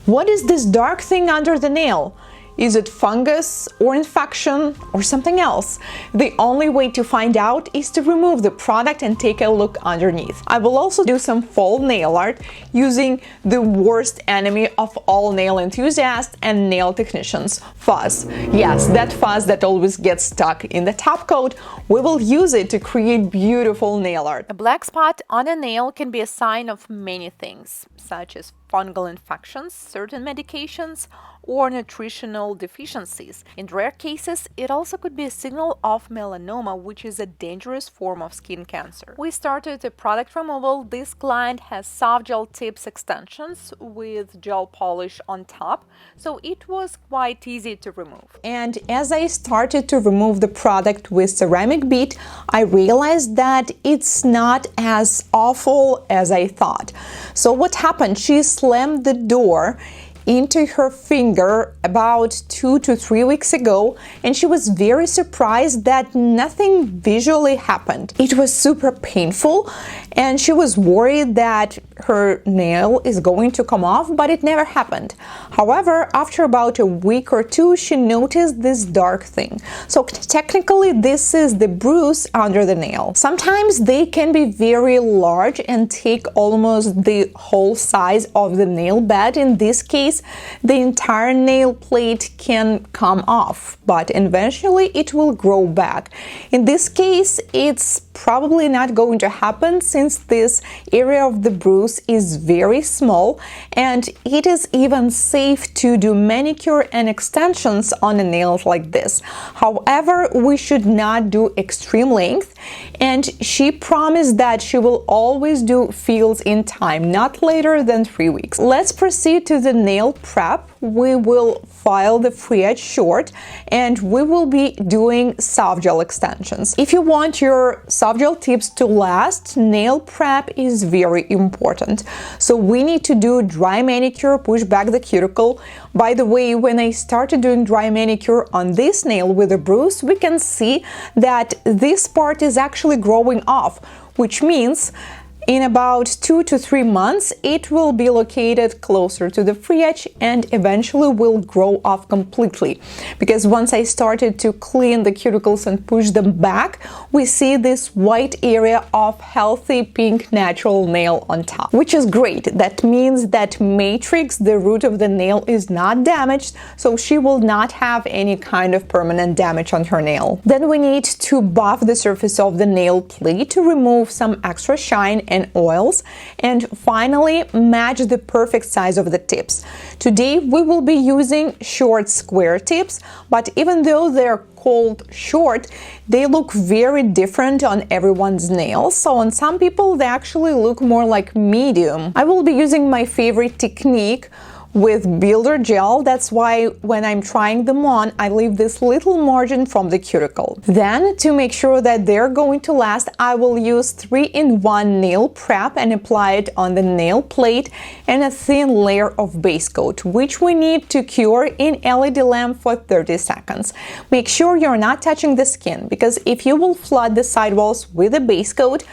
What is this dark thing under the nail? Is it fungus or infection or something else? The only way to find out is to remove the product and take a look underneath. I will also do some fall nail art using the worst enemy of all nail enthusiasts and nail technicians, fuzz. Yes, that fuzz that always gets stuck in the top coat. We will use it to create beautiful nail art. A black spot on a nail can be a sign of many things, such as fungal infections, certain medications, or nutritional deficiencies. In rare cases, it also could be a signal of melanoma, which is a dangerous form of skin cancer. We started a product removal. This client has soft gel tips extensions with gel polish on top, so it was quite easy to remove. And as I started to remove the product with ceramic bead, I realized that it's not as awful as I thought. So what happened? She slammed the door into her finger about 2 to 3 weeks ago, and she was very surprised that nothing visually happened. It was super painful, and she was worried that her nail is going to come off, but it never happened. However, after about a week or two, she noticed this dark thing. So technically, this is the bruise under the nail. Sometimes they can be very large and take almost the whole size of the nail bed. In this case, the entire nail plate can come off, but eventually it will grow back. In this case, it's probably not going to happen since this area of the bruise is very small, and it is even safe to do manicure and extensions on a nail like this. However, we should not do extreme length, and she promised that she will always do fills in time, not later than 3 weeks. Let's proceed to the nail prep. We will file the free edge short, and we will be doing soft gel extensions. If you want your soft gel tips to last, nail prep is very important. So we need to do dry manicure, push back the cuticle. By the way, when I started doing dry manicure on this nail with a bruise, we can see that this part is actually growing off, which means in about 2 to 3 months, it will be located closer to the free edge and eventually will grow off completely. Because once I started to clean the cuticles and push them back, we see this white area of healthy pink natural nail on top, which is great. That means that matrix, the root of the nail, is not damaged, so she will not have any kind of permanent damage on her nail. Then we need to buff the surface of the nail plate to remove some extra shine and oils, and finally match the perfect size of the tips. Today we will be using short square tips, but even though they're called short, they look very different on everyone's nails. So on some people they actually look more like medium. I will be using my favorite technique with builder gel. That's why when I'm trying them on, I leave this little margin from the cuticle. Then, to make sure that they're going to last, I will use 3-in-1 nail prep and apply it on the nail plate and a thin layer of base coat, which we need to cure in LED lamp for 30 seconds. Make sure you're not touching the skin, because if you will flood the sidewalls with a base coat,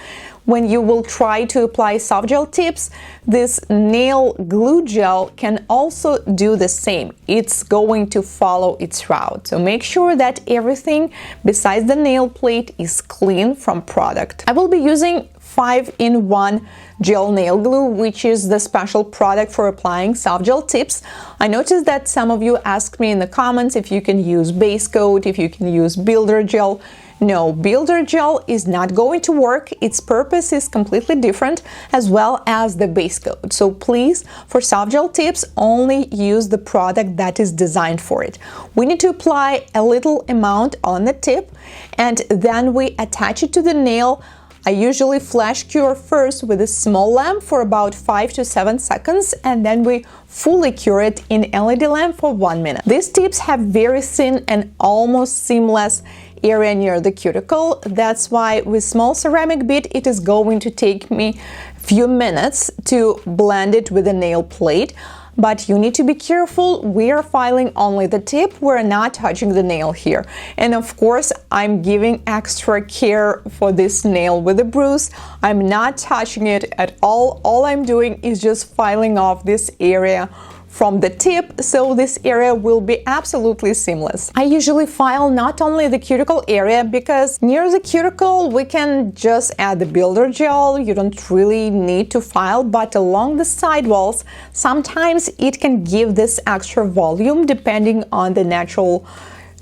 when you will try to apply soft gel tips, this nail glue gel can also do the same. It's going to follow its route. So make sure that everything besides the nail plate is clean from product. I will be using 5-in-1 gel nail glue, which is the special product for applying soft gel tips. I noticed that some of you asked me in the comments if you can use base coat, if you can use builder gel. No, builder gel is not going to work. Its purpose is completely different, as well as the base coat. So please, for soft gel tips, only use the product that is designed for it. We need to apply a little amount on the tip, and then we attach it to the nail. I usually flash cure first with a small lamp for about 5 to 7 seconds, and then we fully cure it in LED lamp for 1 minute. These tips have very thin and almost seamless area near the cuticle. That's why with small ceramic bead it is going to take me a few minutes to blend it with a nail plate. But you need to be careful. We are filing only the tip. We're not touching the nail here. And of course, I'm giving extra care for this nail with a bruise. I'm not touching it at all. All I'm doing is just filing off this area from the tip, so this area will be absolutely seamless. I usually file not only the cuticle area, because near the cuticle we can just add the builder gel, you don't really need to file, but along the side walls sometimes it can give this extra volume depending on the natural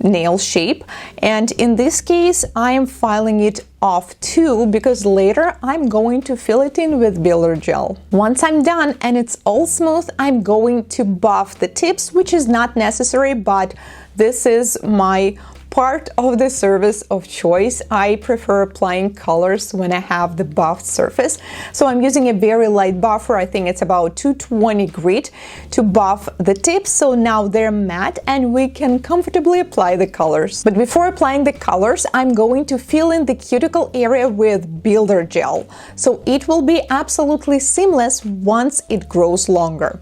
nail shape, and in this case I am filing it off too, because later I'm going to fill it in with builder gel. Once I'm done and it's all smooth, I'm going to buff the tips, which is not necessary, but this is my part of the surface of choice. I prefer applying colors when I have the buffed surface, so I'm using a very light buffer. I think it's about 220 grit to buff the tips, so now they're matte and we can comfortably apply the colors. But before applying the colors, I'm going to fill in the cuticle area with builder gel, so it will be absolutely seamless once it grows longer.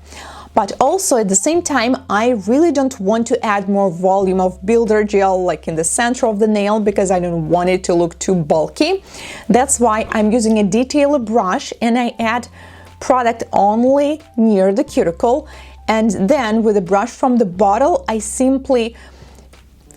But also at the same time, I really don't want to add more volume of builder gel like in the center of the nail, because I don't want it to look too bulky. That's why I'm using a detailer brush and I add product only near the cuticle, and then with a brush from the bottle I simply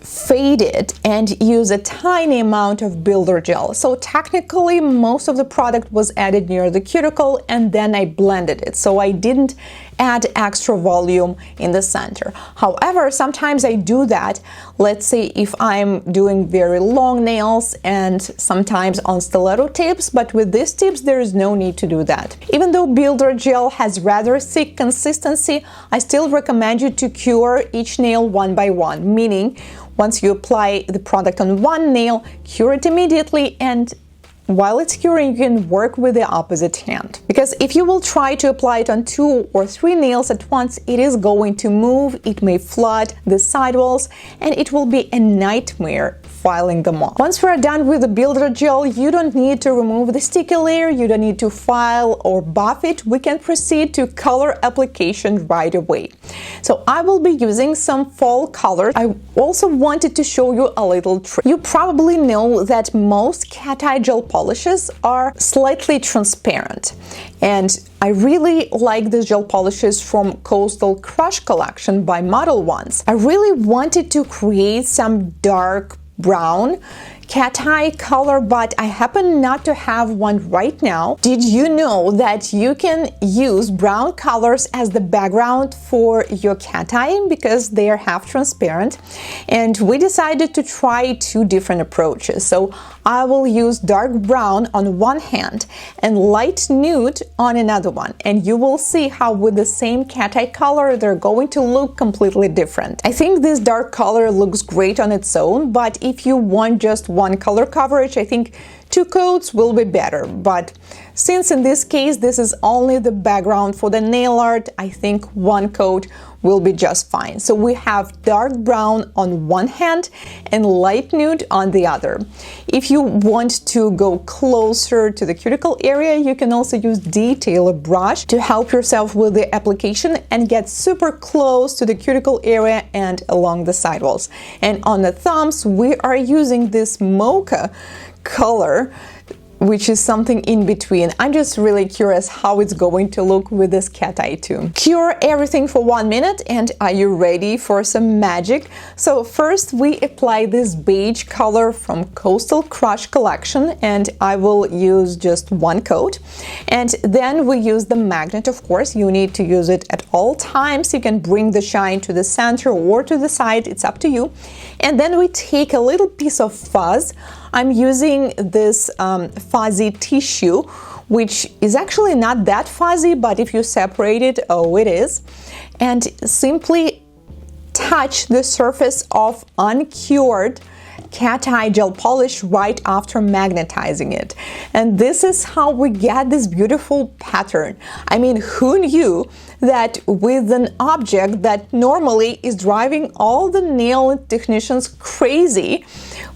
fade it and use a tiny amount of builder gel. So technically most of the product was added near the cuticle and then I blended it, so I didn't add extra volume in the center. However, sometimes I do that, let's say if I'm doing very long nails and sometimes on stiletto tips, but with these tips there is no need to do that. Even though builder gel has rather thick consistency, I still recommend you to cure each nail one by one, meaning once you apply the product on one nail, cure it immediately, and while it's curing, you can work with the opposite hand. Because if you will try to apply it on 2 or 3 nails at once, it is going to move, it may flood the sidewalls, and it will be a nightmare filing them off. Once we're done with the builder gel, you don't need to remove the sticky layer, you don't need to file or buff it. We can proceed to color application right away. So I will be using some fall colors. I also wanted to show you a little trick. You probably know that most cat eye gel polishes are slightly transparent, and I really like these gel polishes from Coastal Crush collection by Model Ones. I really wanted to create some dark brown cat eye color, but I happen not to have one right now. Did you know that you can use brown colors as the background for your cat eye because they are half transparent? And we decided to try 2 different approaches. So I will use dark brown on one hand and light nude on another one, and you will see how with the same cat eye color they're going to look completely different. I think this dark color looks great on its own, but if you want just one color coverage, I think 2 coats will be better. But since in this case this is only the background for the nail art, I think 1 coat will be just fine. So we have dark brown on one hand and light nude on the other. If you want to go closer to the cuticle area, you can also use detailer brush to help yourself with the application and get super close to the cuticle area and along the sidewalls. And on the thumbs we are using this mocha color, which is something in between. I'm just really curious how it's going to look with this cat eye too. Cure everything for 1 minute, and are you ready for some magic? So first we apply this beige color from Coastal Crush collection, and I will use just 1 coat. And then we use the magnet, of course. You need to use it at all times. You can bring the shine to the center or to the side, it's up to you. And then we take a little piece of fuzz. I'm using this fuzzy tissue, which is actually not that fuzzy, but if you separate it, oh, it is. And simply touch the surface of uncured cat eye gel polish right after magnetizing it. And this is how we get this beautiful pattern. I mean, who knew that with an object that normally is driving all the nail technicians crazy,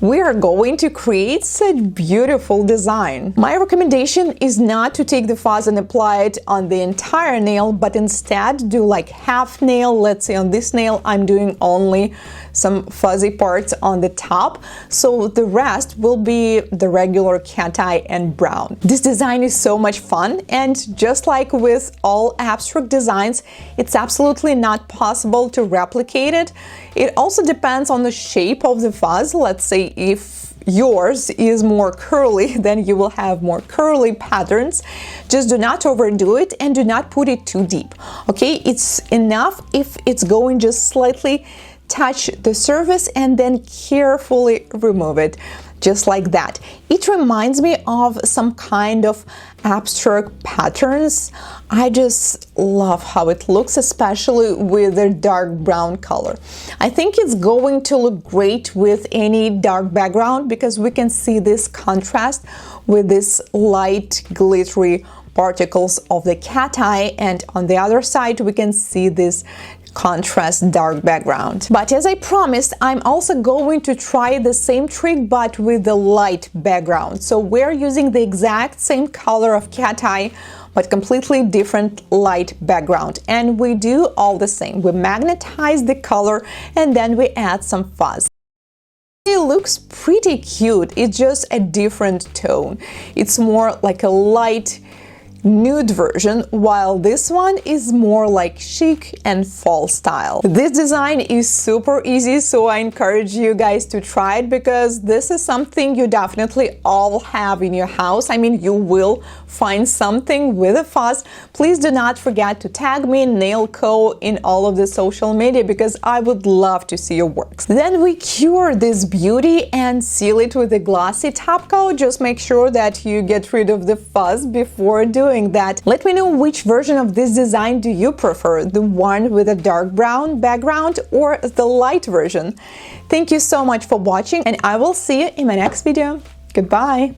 we are going to create such beautiful design. My recommendation is not to take the fuzz and apply it on the entire nail, but instead do like half nail. Let's say on this nail I'm doing only some fuzzy parts on the top, so the rest will be the regular cat eye and brown. This design is so much fun, and just like with all abstract designs, it's absolutely not possible to replicate it. It also depends on the shape of the fuzz. Let's say if yours is more curly, then you will have more curly patterns. Just do not overdo it and do not put it too deep. Okay, it's enough if it's going just slightly touch the surface and then carefully remove it, just like that. It reminds me of some kind of abstract patterns. I just love how it looks, especially with the dark brown color. I think it's going to look great with any dark background because we can see this contrast with this light glittery particles of the cat eye, and on the other side we can see this contrast dark background. But as I promised, I'm also going to try the same trick but with the light background. So we're using the exact same color of cat eye but completely different light background, and we do all the same. We magnetize the color and then we add some fuzz. It looks pretty cute. It's just a different tone. It's more like a light nude version, while this one is more like chic and fall style. This design is super easy, so I encourage you guys to try it because this is something you definitely all have in your house. I mean, you will find something with a fuzz. Please do not forget to tag me, Nailcou, in all of the social media because I would love to see your works. Then we cure this beauty and seal it with a glossy top coat. Just make sure that you get rid of the fuzz before doing that. Let me know which version of this design do you prefer, the one with a dark brown background or the light version. Thank you so much for watching, and I will see you in my next video. Goodbye!